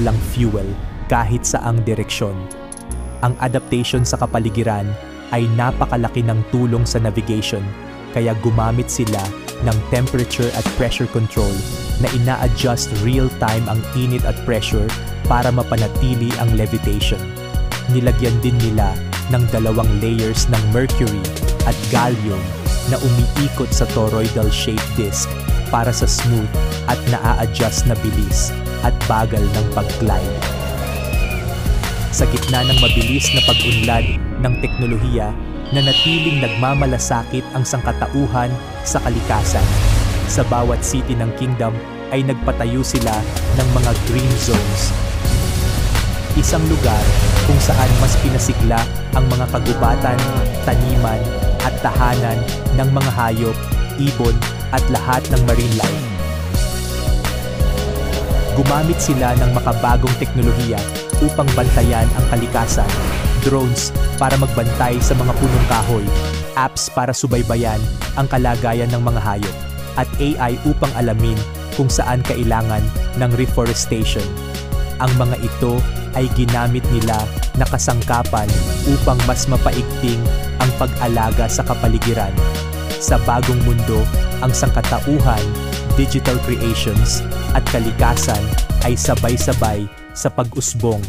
lang fuel kahit saang direksyon. Ang adaptation sa kapaligiran ay napakalaki ng tulong sa navigation, kaya gumamit sila ng temperature at pressure control na ina-adjust real-time ang init at pressure para mapanatili ang levitation. Nilagyan din nila ng 2 layers ng mercury at gallium na umiikot sa toroidal shaped disc para sa smooth at naa-adjust na bilis at bagal ng pag-glide. Sa gitna ng mabilis na pag-unlad ng teknolohiya, nanatiling nagmamalasakit ang sangkatauhan sa kalikasan. Sa bawat city ng kingdom ay nagpatayo sila ng mga green zones. Isang lugar kung saan mas pinasigla ang mga kagubatan, taniman at tahanan ng mga hayop, ibon at lahat ng marine life. Gumamit sila ng makabagong teknolohiya upang bantayan ang kalikasan, drones para magbantay sa mga punong kahoy, apps para subaybayan ang kalagayan ng mga hayop, at AI upang alamin kung saan kailangan ng reforestation. Ang mga ito ay ginamit nila na kasangkapan upang mas mapaigting ang pag-alaga sa kapaligiran. Sa bagong mundo, ang sangkatauhan, digital creations at kalikasan ay sabay-sabay sa pag-usbong.